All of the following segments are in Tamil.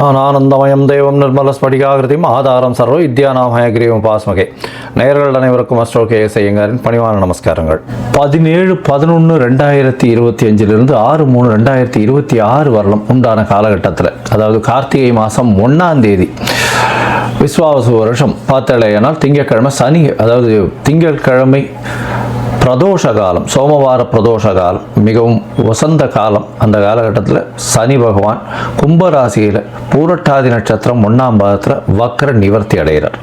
ஞானானந்தமயம் தேவம் நிர்மலஸ்படிகாகிருதியும் ஆதாரம் சர்வ வித்யாநாமயகிரியும் பாஸ்மகே. நேயர்கள் அனைவருக்கும் அஸ்ட்ரோ கேஎஸ் ஐயங்காரின் பணிவான நமஸ்காரங்கள். 17/11/2025 6/3/2026 வரலாம் உண்டான காலகட்டத்தில், அதாவது கார்த்திகை மாதம் 1ஆம் தேதி விஸ்வாவசு வருஷம் பார்த்தலையானால் திங்கட்கிழமை சனி, அதாவது திங்கட்கிழமை பிரதோஷ காலம், சோமவார பிரதோஷ காலம், மிகவும் வசந்த காலம். அந்த காலகட்டத்தில் சனி பகவான் கும்பராசியில் பூரட்டாதி நட்சத்திரம் 1ஆம் பாதத்தில் வக்ர நிவர்த்தி அடைகிறார்.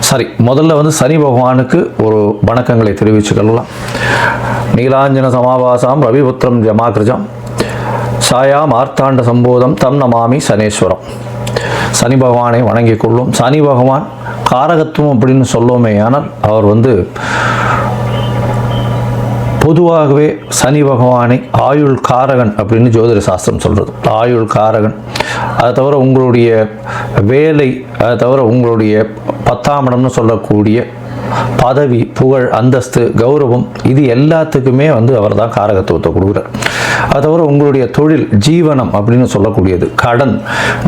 சரி, முதல்ல சனி பகவானுக்கு ஒரு வணக்கங்களை தெரிவிச்சுக்கலாம். நீலாஞ்சன சமாபாசாம் ரவிபுத்திரம் ஜமாகிருஜம் சாயா மார்த்தாண்ட சம்போதம் தம் நமாமி சனேஸ்வரம். சனி பகவானை வணங்கிக் கொள்ளும். சனி பகவான் காரகத்துவம் அப்படின்னு சொல்லுவோமே, ஆனால் அவர் பொதுவாகவே சனி பகவானை ஆயுள் காரகன் அப்படின்னு ஜோதிட சாஸ்திரம் சொல்கிறது. ஆயுள் காரகன், அதை தவிர உங்களுடைய வேலை, அதை தவிர உங்களுடைய 10ஆம் இடம்னு சொல்லக்கூடிய பதவி, புகழ், அந்தஸ்து, கௌரவம், இது எல்லாத்துக்குமே அவர் தான் காரகத்துவத்தை கொடுக்குறார். அதை தவிர உங்களுடைய தொழில், ஜீவனம் அப்படின்னு சொல்லக்கூடியது, கடன்,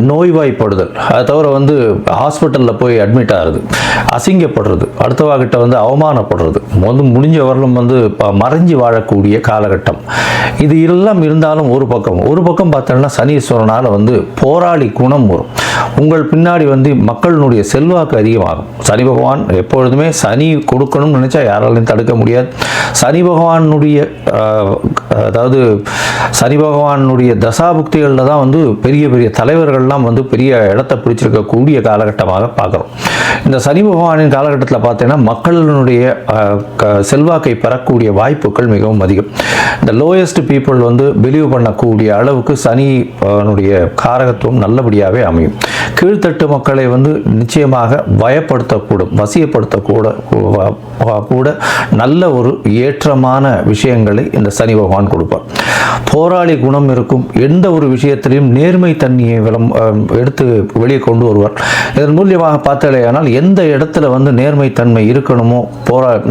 நோய்வாய்ப்படுதல், அதை தவிர ஹாஸ்பிட்டலில் போய் அட்மிட் ஆகிறது, அசிங்கப்படுறது, அடுத்தவாகிட்ட அவமானப்படுறது, முடிஞ்ச வரலும் மறைஞ்சு வாழக்கூடிய காலகட்டம், இது எல்லாம் இருந்தாலும் ஒரு பக்கம் பார்த்தோம்னா சனீஸ்வரனால் போராளி குணம் வரும். உங்கள் பின்னாடி மக்களினுடைய செல்வாக்கு அதிகமாகும். சனி பகவான் எப்பொழுதுமே சனி கொடுக்கணும்னு நினைச்சா யாராலையும் தடுக்க முடியாது. சனி பகவானுடைய அதாவது சனி பகவானுடைய தசாபுக்திகளில் தான் பெரிய பெரிய தலைவர்கள்லாம் பெரிய இடத்தை பிடிச்சிருக்கக்கூடிய காலகட்டமாக பார்க்குறோம். இந்த சனி பகவானின் காலகட்டத்தில் பார்த்தீங்கன்னா மக்களினுடைய செல்வாக்கை பெறக்கூடிய வாய்ப்புகள் மிகவும் அதிகம். இந்த லோயஸ்ட் பீப்புள் பிலீவ் பண்ணக்கூடிய அளவுக்கு சனினுடைய காரகத்துவம் நல்லபடியாகவே அமையும். கீழ்த்தட்டு மக்களை நிச்சயமாக பயப்படுத்தக்கூடும், வசியப்படுத்தக்கூட நல்ல ஒரு ஏற்றமான விஷயங்களை இந்த சனி பகவான் கொடுப்பார். போராளி குணம் இருக்கும். எந்த ஒரு விஷயத்திலையும் நேர்மை தன்மையை எடுத்து வெளியே கொண்டு வருவார். இதன் மூலியமாக பார்த்தாலேயானால் எந்த இடத்துல நேர்மை தன்மை இருக்கணுமோ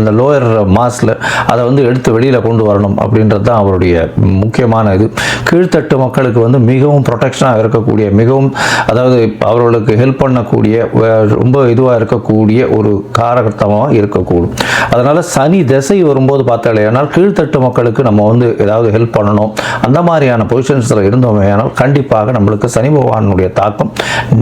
இந்த லோயர் மாஸில் அதை எடுத்து வெளியில் கொண்டு வரணும் அப்படின்றது தான் அவருடைய முக்கியமான இது. கீழ்த்தட்டு மக்களுக்கு மிகவும் ப்ரொடெக்ஷனாக இருக்கக்கூடிய, மிகவும் அதாவது அவர்களுக்கு ஹெல்ப் பண்ணக்கூடிய, ரொம்ப இதுவாக இருக்கக்கூடிய ஒரு காரகத்தமாக இருக்கக்கூடும். அதனால் சனி திசை வரும்போது பார்த்தாலேயானால் கீழ்த்தட்டு மக்களுக்கு நம்ம ஏதாவது ஹெல்ப் பண்ணணும், அந்த மாதிரியான பொசிஷன்ஸில் இருந்தோமே ஆனால் கண்டிப்பாக நம்மளுக்கு சனி பகவானுடைய தாக்கம்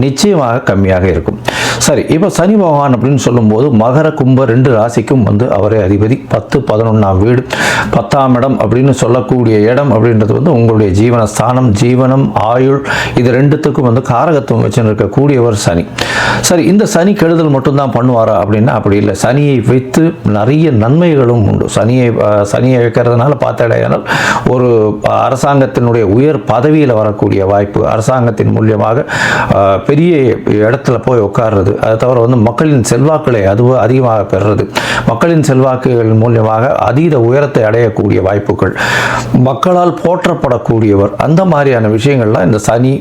நிச்சயமாக கம்மியாக இருக்கும். சரி, இப்போ சனி பகவான் அப்படின்னு சொல்லும்போது மகர கும்ப 2 ராசிக்கும் அவரே அதிபதி. 10, 11ஆம் வீடு, 10ஆம் இடம் அப்படின்னு சொல்லக்கூடிய இடம் அப்படின்றது உங்களுடைய ஜீவனஸ்தானம், ஜீவனம், ஆயுள், இது ரெண்டுத்துக்கும் காரகத்துவம் வச்சு இருக்கக்கூடியவர் சனி. சரி, இந்த சனி கெடுதல் மட்டும்தான் பண்ணுவாரா அப்படின்னா அப்படி இல்லை. சனியை வைத்து நிறைய நன்மைகளும் உண்டு. சனியை வைக்கிறதுனால பார்த்தாலேயானால் ஒரு அரசாங்கத்தினுடைய உயர் பதவியில் வரக்கூடிய வாய்ப்பு, அரசாங்கத்தின் மூலியமாக பெரிய இடத்துல போய் உட்கார்றது, அதை தவிர மக்களின் செல்வாக்களை அதிகமாக பெறுறது, மக்களின் செல்வாக்குகள் மூலியமாக அதீத உயரத்தை அடையக்கூடிய வாய்ப்புகள், மக்களால் போற்றப்படக்கூடியவர், அந்த மாதிரியான விஷயங்கள்லாம் இந்த சனி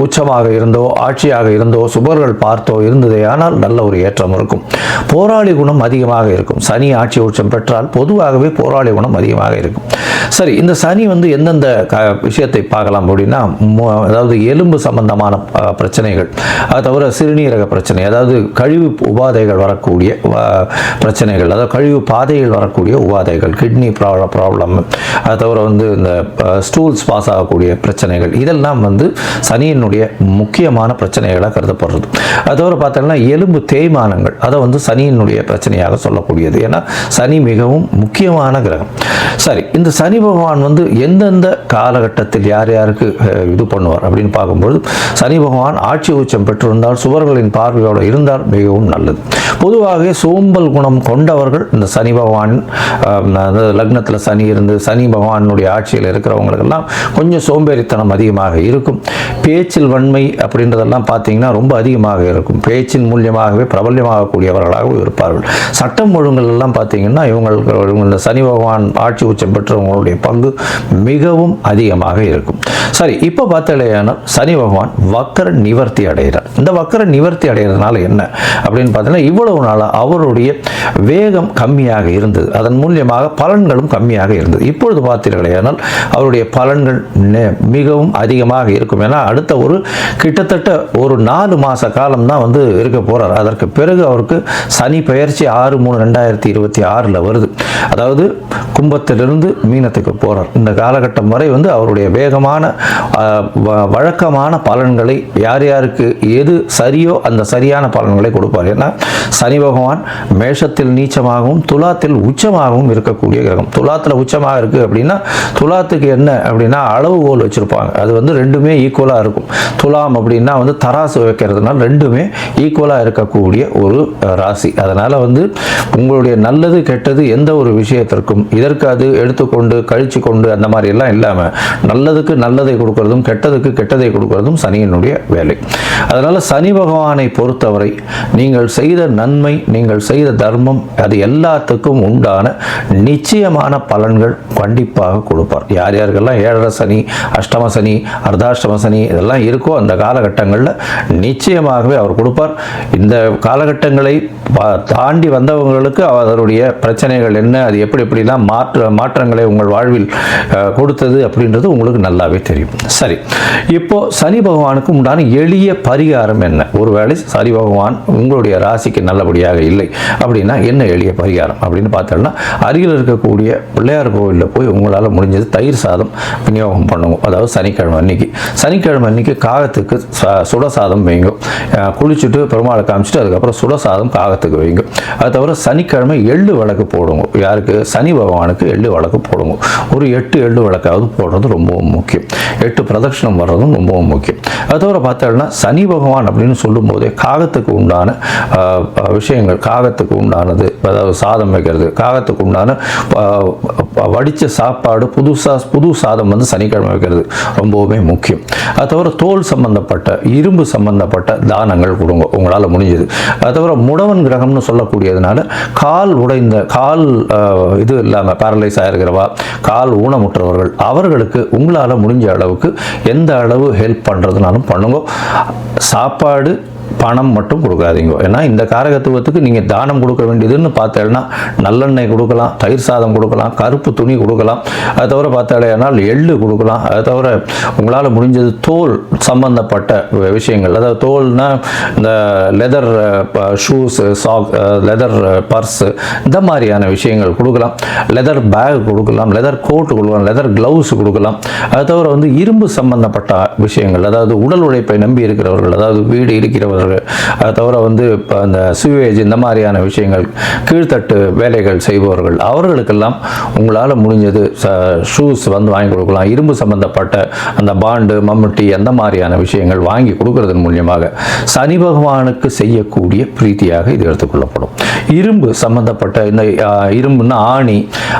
உச்சமாக இருந்தோ, ஆட்சியாக இருந்தோ, சுபர்கள் பார்த்தோ இருந்ததே ஆனால் நல்ல ஒரு ஏற்றம் இருக்கும். போராளி குணம் அதிகமாக இருக்கும். சனி ஆட்சி உச்சம் பெற்றால் பொதுவாகவே போராளி குணம் அதிகமாக இருக்கும். சரி, இந்த சனி எந்தெந்த விஷயத்தை பார்க்கலாம் அப்படின்னா, அதாவது எலும்பு சம்பந்தமான பிரச்சனைகள், அது தவிர சிறுநீரக பிரச்சனை, அதாவது கழிவு உபாதைகள் வரக்கூடிய பிரச்சனைகள், அதாவது கழிவு பாதைகள் வரக்கூடிய உபாதைகள், கிட்னி ப்ராப்ளம், அது தவிர இந்த ஸ்டூல்ஸ் பாஸ் ஆகக்கூடிய பிரச்சனைகள், இதெல்லாம் சனியினுடைய முக்கியமான பிரச்சனைகளாக கருதப்படுறது. அது தவிர பார்த்தீங்கன்னா எலும்பு தேய்மானங்கள், அதை சனியினுடைய பிரச்சனையாக சொல்லக்கூடியது. ஏன்னா சனி மிகவும் முக்கியமான கிரகம். சரி, இந்த சனி பகவான் எந்தெந்த காலகட்டத்தில் யார் யாருக்கு இது பண்ணுவார் அப்படின்னு பார்க்கும்போது, சனி பகவான் ஆட்சி உச்சம் பெற்றிருந்தால், சுவர்களின் பார்வையோடு இருந்தால் மிகவும் நல்லது. பொதுவாக சோம்பல் குணம் கொண்டவர்கள் இந்த சனி பகவான் லக்னத்தில் சனி இருந்து சனி பகவானுடைய ஆட்சியில் இருக்கிறவங்களுக்கெல்லாம் கொஞ்சம் சோம்பேறித்தனம் அதிகமாக இருக்கும். பேச்சில் வன்மை அப்படின்றதெல்லாம் பார்த்தீங்கன்னா ரொம்ப அதிகமாக இருக்கும். பேச்சின் மூலியமாகவே பிரபல்யமாகக்கூடியவர்களாகவும் இருப்பார்கள். சட்டம் ஒழுங்குகள் எல்லாம் பார்த்தீங்கன்னா இவங்களுக்கு இந்த சனி பகவான் ஆட்சி உச்சம் பெற்றவங்களுடைய பங்கு மிகவும் அதிகமாக இருக்கும். சரி, இப்போ பார்த்தாலேயானால் சனி பகவான் வக்கர நிவர்த்தி அடைகிறார். இந்த வக்கர நிவர்த்தி அடைகிறதுனால என்ன அப்படின்னு பார்த்தீங்கன்னா, இவ்வளவு நாளாக அவருடைய வேகம் கம்மியாக இருந்தது, அதன் மூலியமாக பலன்களும் கம்மியாக இருந்தது. இப்பொழுது பார்த்தீர்களேயானால் அவருடைய பலன்கள் மிகவும் அதிகமாக இருக்கும். ஏன்னா அடுத்த கிட்டத்தட்ட ஒரு 4 மாத காலம் தான் வந்து இருக்க போகிறார். அதற்கு பிறகு அவருக்கு சனி பெயர்ச்சி 6/3/2026 வருது. அதாவது கும்பத்திலிருந்து மீனத்துக்கு போகிறார். இந்த காலகட்டம் வரை வந்து அவருடைய வேகமான வழக்கமான பலன்களை யார் யாருக்கு எது சரியோ அந்த சரியான பலன்களை கொடுப்பார். ஏன்னா சனி பகவான் மேஷத்தில் நீச்சமாகவும் துலாத்தில் உச்சமாகவும் இருக்கக்கூடிய கிரகம். துலாத்தில் உச்சமாக இருக்குது அப்படின்னா துலாத்துக்கு என்ன அப்படின்னா அளவுகோல் வச்சுருப்பாங்க. அது வந்து ரெண்டுமே ஈக்குவலாக இருக்கும். துலாம் அப்படின்னா வந்து தராசு வைக்கிறதுனால ரெண்டுமே ஈக்குவலாக இருக்கக்கூடிய ஒரு ராசி. அதனால் வந்து உங்களுடைய நல்லது கெட்டது எந்த ஒரு விஷயத்திற்கும் இதற்கு அது எடுத்துக்கொண்டு கழிச்சு கொண்டு அந்த மாதிரி எல்லாம் இல்லாமல் நல்லதுக்கு நல்லதை கொடுக்கறதும் கெட்டதுக்கு கெட்டதை கொடுக்கறதும் சனியினுடைய வேலை. அதனால் சனி பகவானை பொறுத்தவரை நீங்கள் செய்த நன்மை, நீங்கள் செய்த தர்மம், அது எல்லாத்துக்கும் உண்டான நிச்சயமான பலன்கள் கண்டிப்பாக கொடுப்பார். யார் யாருக்கெல்லாம் 7.5 சனி, அஷ்டம சனி, அர்த்தாஷ்டம சனி இதெல்லாம் இருக்கோ அந்த காலகட்டங்களில் நிச்சயமாகவே அவர் கொடுப்பார். இந்த காலகட்டங்களை தாண்டி வந்தவங்களுக்கு அதனுடைய பிரச்சனைகள் என்ன, அது எப்படிலாம் மாற்றங்களை உங்கள் வாழ்வில் கொடுத்தது அப்படின்றது உங்களுக்கு நல்லாவே தெரியும். சரி, இப்போ சனி பகவானுக்கு உண்டான எளிய பரிகாரம் என்ன? ஒருவேளை சனி பகவான் உங்களுடைய ராசிக்கு நல்லபடியாக இல்லை அப்படின்னா என்ன எளிய பரிகாரம் அப்படின்னு பார்த்தோம்னா, அருகில் இருக்கக்கூடிய பிள்ளையார் கோவிலில் போய் உங்களால் முடிஞ்சது தயிர் சாதம் விநியோகம் பண்ணுவோம். அதாவது சனிக்கிழமை அன்னைக்கு காகத்துக்கு சுடசாதம் வைங்க. குளிச்சுட்டு பெருமாளை காமிச்சிட்டு அதுக்கப்புறம் சுடசாதம் காகத்துக்கு வைங்க. அது தவிர சனிக்கிழமை எள்ளு விளக்கு போடுங்க. யாருக்கு? சனி பகவானுக்கு எள்ளு விளக்கு போடுங்க. ஒரு 8 எள்ளு விளக்காவது போடுறது ரொம்பவும் முக்கியம். 8 பிரதட்சணம் வர்றதும் ரொம்பவும் முக்கியம். அது தவிர பார்த்தோம்னா சனி பகவான் அப்படின்னு சொல்லும் போதே காகத்துக்கு உண்டான விஷயங்கள், காகத்துக்கு உண்டானது, அதாவது சாதம் வைக்கிறது, காகத்துக்கு உண்டான வடித்த சாப்பாடு, புது சாதம் வந்து சனிக்கிழமை வைக்கிறது ரொம்பவுமே முக்கியம். அது தவிர தோல் சம்பந்தப்பட்ட, இரும்பு சம்பந்தப்பட்ட தானங்கள் கொடுங்க உங்களால் முடிஞ்சது. அது தவிர முடவன் கிரகம்னு சொல்லக்கூடியதுனால கால் உடைந்த, கால் இது இல்லாமல் பேரலைஸ் ஆகிருக்கிறவா, கால் ஊனமுற்றவர்கள், அவர்களுக்கு உங்களால் முடிஞ்ச அளவுக்கு எந்த அளவு ஹெல்ப் பண்ணுறதுனாலும் பண்ணுங்க. சாப்பாடு பணம் மட்டும் கொடுக்காதீங்க. ஏன்னா இந்த காரகத்துவத்துக்கு நீங்கள் தானம் கொடுக்க வேண்டியதுன்னு பார்த்தேன்னா நல்லெண்ணெய் கொடுக்கலாம், தயிர் சாதம் கொடுக்கலாம், கருப்பு துணி கொடுக்கலாம். அது தவிர பார்த்தாலேனால் எள்ளு கொடுக்கலாம். அது தவிர உங்களால் முடிஞ்சது தோல் சம்பந்தப்பட்ட விஷயங்கள், அதாவது தோல்னா இந்த leather shoes, sock, leather purse, இந்த மாதிரியான விஷயங்கள் கொடுக்கலாம். லெதர் பேக் கொடுக்கலாம், லெதர் கோட் கொடுக்கலாம், லெதர் க்ளவுஸ் கொடுக்கலாம். அது தவிர வந்து இரும்பு சம்பந்தப்பட்ட விஷயங்கள், அதாவது உடல் உழைப்பை நம்பி இருக்கிறவர்கள், அதாவது வீடு இருக்கிறவர்கள், அது தவிர வந்து அந்த சுவேஜ், இந்த மாதிரியான விஷயங்கள், கீழ்த்தட்டு வேலைகள் செய்பவர்கள், அவர்களுக்கெல்லாம் உங்களால் முடிஞ்சது ஷூஸ் வந்து வாங்கி கொடுக்கலாம். இரும்பு சம்பந்தப்பட்ட அந்த பாண்டு, மம்முட்டி, அந்த மாதிரியான விஷயங்கள் வாங்கி கொடுக்கறதன் மூலியமாக சனி பகவானுக்கு செய்யக்கூடிய பிரீத்தியாக இது எடுத்துக்கொள்ளப்படும். இரும்பு சம்பந்தப்பட்ட இந்த இரும்புன்னா ஆணி,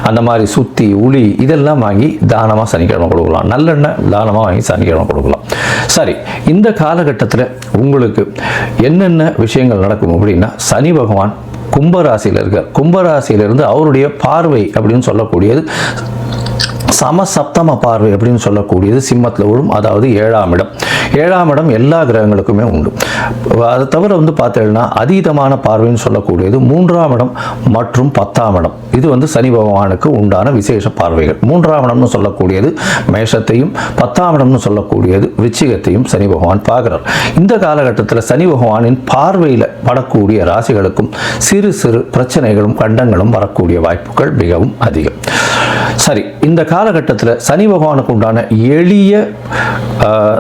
அந்த மாதிரி சுத்தி, உளி, இதெல்லாம் வாங்கி தானமாக சனிக்கிழமை கொடுக்கலாம். நல்லெண்ணெய் தானமாக வாங்கி சனிக்கிழமை கொடுக்கலாம். சரி, இந்த காலகட்டத்தில் உங்களுக்கு என்னென்ன விஷயங்கள் நடக்கும் அப்படின்னா, சனி பகவான் கும்பராசியில் இருக்கார். கும்பராசியிலிருந்து அவருடைய பார்வை அப்படின்னு சொல்லக்கூடியது சமசப்தம பார்வை அப்படின்னு சொல்லக்கூடியது சிம்மத்தில் விழும். அதாவது 7ஆம் இடம். 7ஆம் இடம் எல்லா கிரகங்களுக்குமே உண்டு. அதை தவிர வந்து பார்த்தீங்கன்னா அதீதமான பார்வைன்னு சொல்லக்கூடியது 3ஆம் இடம் மற்றும் 10ஆம் இடம். இது வந்து சனி பகவானுக்கு உண்டான விசேஷ பார்வைகள். 3ஆம் இடம்னு சொல்லக்கூடியது மேஷத்தையும், 10ஆம் இடம்னு சொல்லக்கூடியது விருச்சிகத்தையும் சனி பகவான் பார்க்கிறார். இந்த காலகட்டத்தில் சனி பகவானின் பார்வையில் படக்கூடிய ராசிகளுக்கும் சிறு சிறு பிரச்சனைகளும் கண்டங்களும் வரக்கூடிய வாய்ப்புகள் மிகவும் அதிகம். சரி, இந்த காலகட்டத்தில் சனி பகவானுக்கு உண்டான எளிய,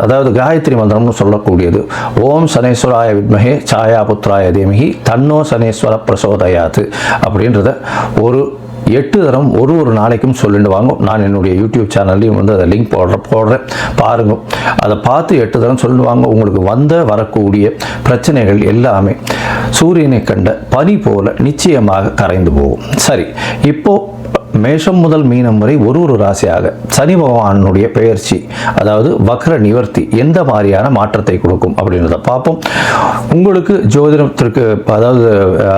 அதாவது காயத்ரி மந்திரம்னு சொல்லக்கூடியது ஓம் சனேஸ்வராய வித்மஹே சாயா புத்ராய தீமஹி தன்னோ சனேஸ்வர பிரசோதயாத்து அப்படின்றத ஒரு 8 தரம் ஒரு நாளைக்கும் சொல்லிட்டு வாங்க. நான் என்னுடைய யூடியூப் சேனல்லையும் வந்து அதை லிங்க் போடுறேன், பாருங்க. அதை பார்த்து 8 தரம் சொல்லுவாங்க. உங்களுக்கு வரக்கூடிய பிரச்சனைகள் எல்லாமே சூரியனை கண்ட பனி போல நிச்சயமாக கரைந்து போகும். சரி, இப்போ மேஷம் முதல் மீனம் வரை ஒரு ராசியாக சனி பகவானுடைய பெயர்ச்சி, அதாவது வக்ர நிவர்த்தி எந்த மாதிரியான மாற்றத்தை கொடுக்கும் அப்படின்றத பார்ப்போம். உங்களுக்கு ஜோதிடத்திற்கு அதாவது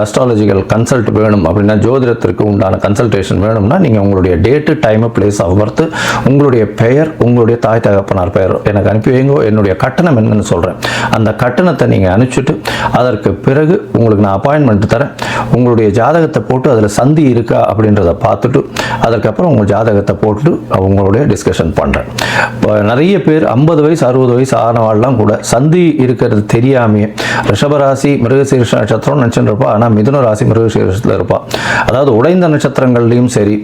அஸ்ட்ராலஜிக்கல் கன்சல்ட் வேணும் அப்படின்னா, ஜோதிடத்திற்கு உண்டான கன்சல்டேஷன் வேணும்னா நீங்கள் உங்களுடைய date, time, place of birth, உங்களுடைய பெயர், உங்களுடைய தாய் தகப்பனார் பெயர் எனக்கு அனுப்பி வைங்க. என்னுடைய கட்டணம் என்னன்னு சொல்கிறேன். அந்த கட்டணத்தை நீங்கள் அனுப்பிச்சுட்டு அதற்கு பிறகு உங்களுக்கு நான் அப்பாயின்மெண்ட் தரேன். உங்களுடைய ஜாதகத்தை போட்டு அதில் சந்தி இருக்கா அப்படின்றத பார்த்துட்டு அதுக்கப்புறம் உங்கள் ஜாதகத்தை போட்டு அவங்களுடைய டிஸ்கஷன் பண்ணுறேன். இப்போ நிறைய பேர் 50 வயசு 60 வயசு ஆனவாள்லாம் கூட சந்தி இருக்கிறது தெரியாமையே ரிஷபராசி மிருகசீரிஷ நட்சத்திரம் நினச்சிட்டு இருப்பா. ஆனால் மிதுன ராசி மிருகசீரிஷத்தில் இருப்பா. அதாவது உடைந்த நட்சத்திரங்கள்லையும் சரி,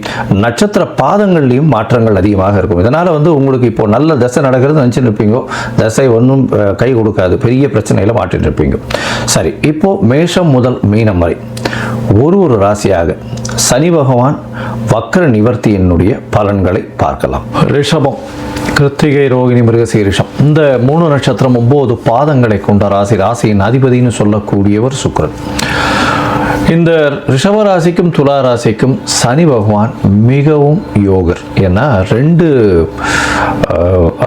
நட்சத்திர பாதங்கள்லையும் மாற்றங்கள் அதிகமாக இருக்கும். இதனால் உங்களுக்கு இப்போ நல்ல தசை நடக்கிறது நினச்சிட்டு இருப்பீங்க, தசை ஒன்றும் கை கொடுக்காது, பெரிய பிரச்சனையில் மாட்டிட்டு இருப்பீங்க. சரி, இப்போ மேஷம் முதல் மீனம் வரை ஒரு ராசியாக சனி பகவான் வக்ர நிவர்த்தியினுடைய பலன்களை பார்க்கலாம். ரிஷபம், கிருத்திகை, ரோகிணி, மிருகசீரிஷம் இந்த 3 நட்சத்திரம் 9 பாதங்களை கொண்ட ராசி. ராசியின் அதிபதினு சொல்லக்கூடியவர் சுக்கிரன். இந்த ரிஷபராசிக்கும் துலா ராசிக்கும் சனி பகவான் மிகவும் யோகர். ஏன்னா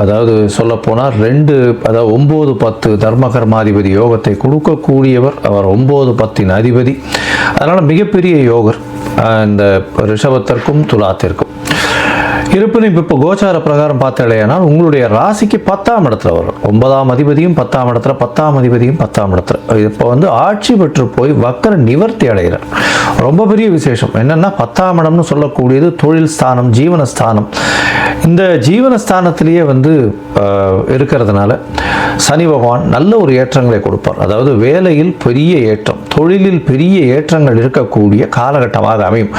அதாவது சொல்லப்போனால் 9, 10 தர்மகர்மாதிபதி யோகத்தை கொடுக்கக்கூடியவர் அவர். 9, 10 அதிபதி. அதனால் மிகப்பெரிய யோகர் இந்த ரிஷபத்திற்கும் துலாத்திற்கும். இருப்பினும் இப்போ கோச்சார பிரகாரம் பார்த்தாலேனால் உங்களுடைய ராசிக்கு 10ஆம் இடத்துல வரும். 9ஆம் அதிபதியும் 10ஆம் இடத்துல, 10ஆம் அதிபதியும் 10ஆம் இடத்துல. இப்போ ஆட்சி பெற்று போய் வக்கர நிவர்த்தி அடைகிறார். ரொம்ப பெரிய விசேஷம் என்னன்னா, 10ஆம் இடம்னு சொல்லக்கூடியது தொழில் ஸ்தானம், ஜீவனஸ்தானம். இந்த ஜீவனஸ்தானத்திலேயே இருக்கிறதுனால சனி பகவான் நல்ல ஒரு ஏற்றங்களை கொடுப்பார். அதாவது வேலையில் பெரிய ஏற்றம், தொழிலில் பெரிய ஏற்றங்கள் இருக்கக்கூடிய காலகட்டமாக அமையும்.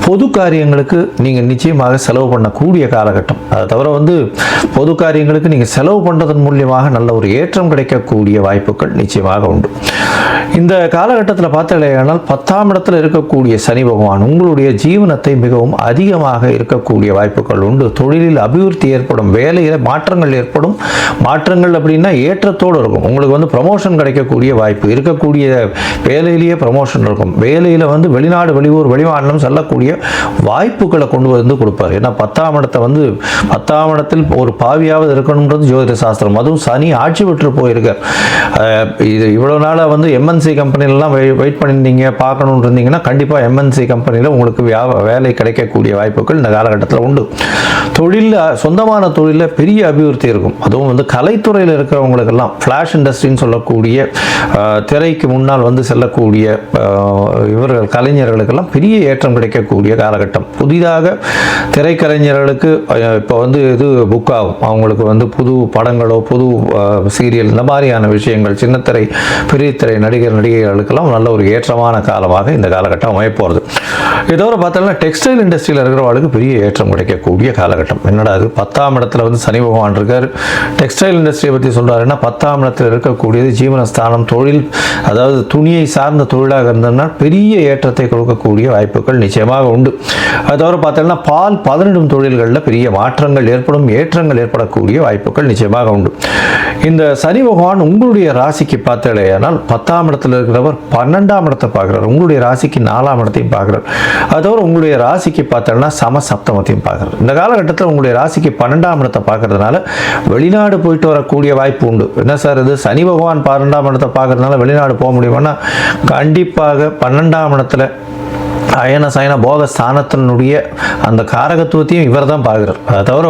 பொது காரியங்களுக்கு நீங்கள் நிச்சயமாக செலவு பண்ணக்கூடிய காலகட்டம். அதை தவிர பொது காரியங்களுக்கு நீங்கள் செலவு பண்ணுறதன் மூலியமாக நல்ல ஒரு ஏற்றம் கிடைக்கக்கூடிய வாய்ப்புகள் நிச்சயமாக உண்டு. இந்த காலகட்டத்தில் பார்த்தாலேயானால் 10ஆம் இடத்துல இருக்கக்கூடிய சனி பகவான் உங்களுடைய ஜீவனத்தை மிகவும் அதிகமாக இருக்கக்கூடிய வாய்ப்புகள் உண்டு. தொழிலில் அபிவிருத்தி ஏற்படும், வேலையில் மாற்றங்கள் ஏற்படும். மாற்றங்கள் அப்படின்னா ஏற்றத்தோடு இருக்கும். உங்களுக்கு ப்ரமோஷன் கிடைக்கக்கூடிய வாய்ப்பு, இருக்கக்கூடிய வேலையிலேயே ப்ரமோஷன் இருக்கும். வேலையில் வெளிநாடு, வெளியூர், வெளிமாநிலம் செல்லக்கூடிய வாய்ப்புகளை கொண்டு கொடுப்பார். ஏன்னா 10ஆம் இடத்தை 10ஆம் இடத்தில் ஒரு பாவியாவது இருக்கணுன்றது ஜோதிட சாஸ்திரம். அதுவும் சனி ஆட்சி பெற்று போயிருக்கார். இது இவ்வளோ நாளாக எம்என்சி கம்பெனிலலாம் வெயிட் பண்ணியிருந்தீங்க, பார்க்கணுன்னு இருந்தீங்கன்னா கண்டிப்பாக எம்என்சி கம்பெனியில் உங்களுக்கு வேலை கிடைக்கக்கூடிய வாய்ப்புகள் இந்த காலகட்டத்தில் உண்டு. தொழிலில், சொந்தமான தொழிலில் பெரிய அபிவிருத்தி இருக்கும். அதுவும் கலைத்துறையில் இருக்கிறவங்களுக்கெல்லாம், ஃப்ளாஷ் இண்டஸ்ட்ரின்னு சொல்லக்கூடிய திரைக்கு முன்னால் செல்லக்கூடிய இவர்கள் கலைஞர்களுக்கெல்லாம் பெரிய ஏற்றம் கிடைக்கக்கூடிய காலகட்டம். புதிதாக திரைக்கலைஞர்களுக்கு இப்போ இது புக் ஆகும். அவங்களுக்கு புது படங்களோ, புது சீரியல், இந்த மாதிரியான விஷயங்கள், சின்னத்திரை, பெரிய திரை நடிகர்களுக்கெல்லாம் நல்ல ஒரு ஏற்றமான காலமாக இந்த காலகட்டம் அமையப்போகிறது. இதோட பார்த்தோம்னா டெக்ஸ்டைல் இண்டஸ்ட்ரியில் இருக்கிறவங்களுக்கு பெரிய ஏற்றம் கிடைக்கக்கூடிய காலகட்டம். என்னடா அது 10ஆம் இடத்துல சனி பகவான் இருக்கார். டெக்ஸ்டைல் இண்டஸ்ட்ரியை பற்றி சொல்கிறாருன்னா 10ஆம் இடத்தில் இருக்கக்கூடியது ஜீவனஸ்தானம், தொழில், அதாவது துணியை சார்ந்த தொழிலாக இருந்ததுன்னா பெரிய ஏற்றத்தை கொடுக்கக்கூடிய வாய்ப்புகள் நிச்சயமாக உண்டு. அது தவிர பார்த்தோம்னா பால் பதனிடும் தொழில்களில் பெரிய மாற்றங்கள் ஏற்படும், ஏற்றங்கள் ஏற்படக்கூடிய வாய்ப்புகள் நிச்சயமாக உண்டு. இந்த சனி பகவான் உங்களுடைய ராசிக்கு பார்த்தாலேயானால் 10ஆம் இடத்துல இருக்கிறவர் 12ஆம் இடத்தை பார்க்குறார். உங்களுடைய ராசிக்கு 4ஆம் இடத்தையும் பார்க்குறார். அதோட உங்களுடைய ராசிக்கு பார்த்தோம்னா சப்தமத்தையும் பார்க்குறார். இந்த காலகட்டத்தில் உங்களுடைய ராசிக்கு 12ஆம் இடத்தை பார்க்கறதுனால வெளிநாடு போயிட்டு வரக்கூடிய வாய்ப்பு உண்டு. என்ன சார் இது, சனி பகவான் 12ஆம் இடத்தை பார்க்கறதுனால வெளிநாடு போக முடியுமானா, கண்டிப்பாக 12ஆம் இடத்துல அயன சயன போக ஸ்தானத்தினுடைய அந்த காரகத்துவத்தையும் இவர் தான் பார்க்குறார். அதை தவிர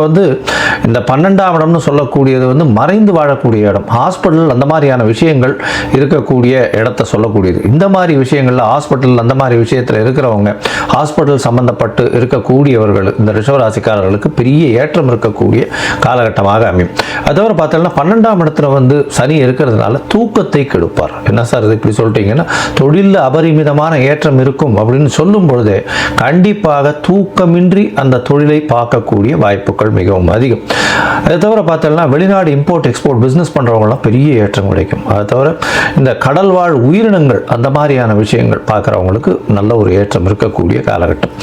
இந்த 12ஆம் இடம்னு சொல்லக்கூடியது மறைந்து வாழக்கூடிய இடம், ஹாஸ்பிட்டல், அந்த மாதிரியான விஷயங்கள் இருக்கக்கூடிய இடத்த சொல்லக்கூடியது. இந்த மாதிரி விஷயங்களில் ஹாஸ்பிட்டல், அந்த மாதிரி விஷயத்தில் இருக்கிறவங்க, ஹாஸ்பிட்டல் சம்பந்தப்பட்டு இருக்கக்கூடியவர்கள், இந்த ரிஷபராசிக்காரர்களுக்கு பெரிய ஏற்றம் இருக்கக்கூடிய காலகட்டமாக அமையும். அதை தவிர பார்த்தோம்னா 12ஆம் இடத்துல சனி இருக்கிறதுனால தூக்கத்தை கெடுப்பார். என்ன சார் இது இப்படி சொல்லிட்டீங்கன்னா, தொழிலில் அபரிமிதமான ஏற்றம் இருக்கும் அப்படின்னு சொல்லும் பொழுது கண்டிப்பாக தூக்கமின்றி அந்த தொழிலை பார்க்கக்கூடிய வாய்ப்புகள் மிகவும் அதிகம். அதை தவிர பார்த்தோம்னா வெளிநாடு இம்போர்ட் எக்ஸ்போர்ட் பிஸ்னஸ் பண்ணுறவங்களாம் பெரிய ஏற்றம் கிடைக்கும். அதை தவிர இந்த கடல் வாழ் உயிரினங்கள், அந்த மாதிரியான விஷயங்கள் பார்க்குறவங்களுக்கு நல்ல ஒரு ஏற்றம் இருக்கக்கூடிய காலகட்டம்.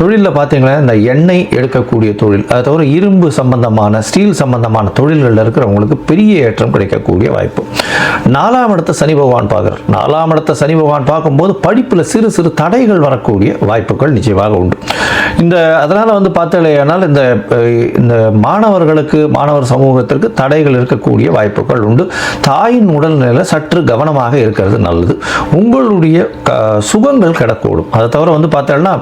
தொழிலில் பார்த்தீங்கன்னா இந்த எண்ணெய் எடுக்கக்கூடிய தொழில், அதை தவிர இரும்பு சம்பந்தமான, ஸ்டீல் சம்பந்தமான தொழில்களில் இருக்கிறவங்களுக்கு பெரிய ஏற்றம் கிடைக்கக்கூடிய வாய்ப்பு. 4ஆம் இடத்தை சனி பகவான் பார்க்குறார். 4ஆம் இடத்தை சனி பகவான் பார்க்கும்போது படிப்பில் சிறு சிறு தடைகள் வரக்கூடிய வாய்ப்புகள் நிச்சயமாக உண்டு. அதனால் வந்து பார்த்தாலேயானால் இந்த மாணவர்களுக்கு, மாணவர் சமூகத்திற்கு தடைகள் இருக்கக்கூடிய வாய்ப்புகள் உண்டு. தாயின் உடல்நிலையில் சற்று கவனமாக இருக்கிறது நல்லது. உங்களுடைய சுகங்கள் கிடக்கூடும். அதை தவிர வந்து பார்த்தோம்னா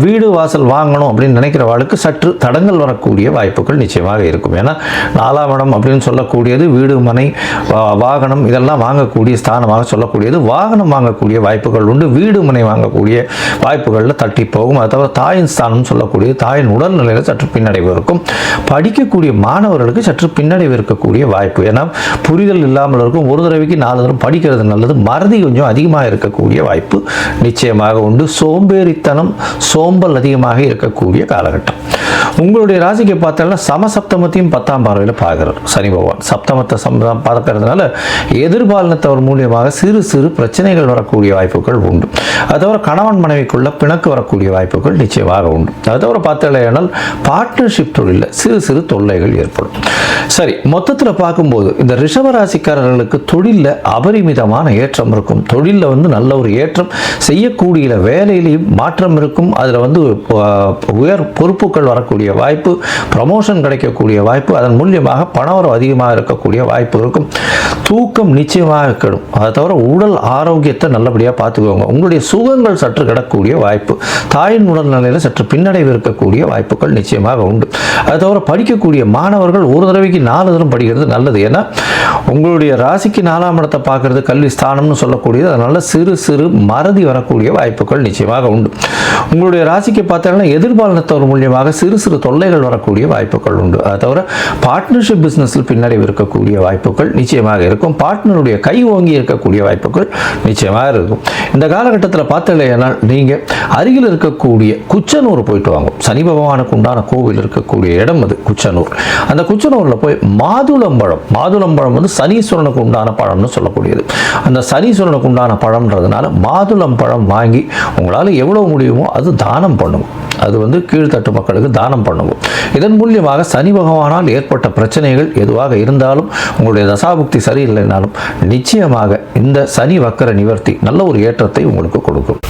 வீடு வாசல் வாங்கணும் அப்படின்னு நினைக்கிறவர்களுக்கு சற்று தடங்கள் வரக்கூடிய வாய்ப்புகள் நிச்சயமாக இருக்கும். ஏன்னா 4ஆம் இடம் அப்படின்னு சொல்லக்கூடியது வீடு, மனை, வாகனம் இதெல்லாம் வாங்கக்கூடிய ஸ்தானமாக சொல்லக்கூடியது. வாகனம் வாங்கக்கூடிய வாய்ப்புகள் உண்டு. வீடு, மனை வாங்கக்கூடிய வாய்ப்புகளில் தட்டி போகும். அதை தவிர தாயின் ஸ்தானம் சொல்லக்கூடிய தாயின் உடல்நிலையில் சற்று பின்னடைவு இருக்கும். படிக்கக்கூடிய மாணவர்களுக்கு சற்று பின்னடைவு இருக்கக்கூடிய வாய்ப்பு. ஏன்னா புரிதல் இல்லாமல் இருக்கும். ஒரு தடவைக்கு 4 தடவை படிக்கிறது நல்லது. மறதி கொஞ்சம் அதிகமாக இருக்கக்கூடிய வாய்ப்பு நிச்சயமாக உண்டு. சோம்பேறித்தனம், சோம்பல் அதிகமாக இருக்கக்கூடிய காலகட்டம். உங்களுடைய ராசிக்கு பார்த்தோம்னா சமசப்தமத்தையும் 10ஆம் பார்வையில் பார்க்கிறார் சனி பகவான். சப்தமத்தை பார்க்கறதுனால எதிர்பாலினத்தவர் மூலியமாக சிறு சிறு பிரச்சனைகள் வரக்கூடிய வாய்ப்புகள் உண்டு. அது தவிர கணவன் மனைவிக்குள்ள பிணக்கு வரக்கூடிய வாய்ப்புகள் நிச்சயமாக உண்டு. அது தவிர பார்த்தீங்கன்னா பார்ட்னர்ஷிப் தொழிலில் சிறு சிறு தொல்லைகள் ஏற்படும். சரி, மொத்தத்தில் பார்க்கும்போது இந்த ரிஷபராசிக்காரர்களுக்கு தொழிலில் அபரிமிதமான ஏற்றம் இருக்கும். தொழிலில் வந்து நல்ல ஒரு ஏற்றம், செய்யக்கூடிய வேலையிலையும் மாற்றம் இருக்கும். அதில் வந்து உயர் பொறுப்புகள் வரக்கூடிய வாய்ப்பு, ப்ரமோஷன் கிடைக்கக்கூடிய வாய்ப்பு, அதன் மூலியமாக பணவரவு அதிகமாக இருக்கக்கூடிய வாய்ப்பு இருக்கும். தூக்கம் நிச்சயமாக கெடும். அதை தவிர உடல் ஆரோக்கியத்தை நல்லபடியாக பார்த்துக்கோங்க. உங்களுடைய சுகங்கள் சற்று கிடக்கூடிய வாய்ப்பு, தாயின் உடல்நிலையில் சற்று பின்னடைவு இருக்கக்கூடிய வாய்ப்புகள் நிச்சயமாக உண்டு. அதை தவிர படிக்கக்கூடிய மாணவர்கள் ஒரு தடவைக்கு 4 தடவை படிக்கிறது நல்லது. ஏன்னா உங்களுடைய ராசிக்கு 4ஆம் இடத்தை பார்க்கறது கல்வி ஸ்தானம்னு சொல்லக்கூடியது. அதனால சிறு சிறு மறதி வரக்கூடிய வாய்ப்புகள் நிச்சயமாக உண்டு. உங்களுடைய ராசிக்கு பார்த்தீங்கன்னா எதிர்பாலினத்தவர் மூலியமாக சிறு சிறு தொல்லைகள் வரக்கூடிய வாய்ப்புகள் உண்டு. அதை தவிர பார்ட்னர்ஷிப் பிஸ்னஸில் பின்னடைவு இருக்கக்கூடிய வாய்ப்புகள் நிச்சயமாக இருக்கும். பார்ட்னருடைய கை ஓங்கி இருக்கக்கூடிய வாய்ப்புகள் நிச்சயமாக இருக்கும். இந்த காலகட்டத்தில் பார்த்தீங்கன்னா நீங்கள் அருகில் இருக்கக்கூடிய குச்சனூர் போயிட்டு வாங்க. சனி பகவானுக்கு உண்டான கோவில் இருக்கக்கூடிய இடம் அது குச்சனூர். அந்த குச்சனூரில் போய் மாதுளம்பழம் வந்து சனீஸ்வரனுக்கு உண்டான பழம்னு சொல்லக்கூடியது. அந்த சனீஸ்வரனுக்கு உண்டான பழம்ன்றதுனால மாதுளம்பழம் வாங்கி உங்களால் எவ்வளவு முடியுமோ அது தானம் பண்ணுவோம். அது வந்து கீழ்த்தட்டு மக்களுக்கு தானம் பண்ணுவோம். இதன் மூலியமாக சனி பகவானால் ஏற்பட்ட பிரச்சனைகள் எதுவாக இருந்தாலும், உங்களுடைய தசாபுக்தி சரியில்லைனாலும் நிச்சயமாக இந்த சனி வக்கர நிவர்த்தி நல்ல ஒரு ஏற்றத்தை உங்களுக்கு கொடுக்கும்.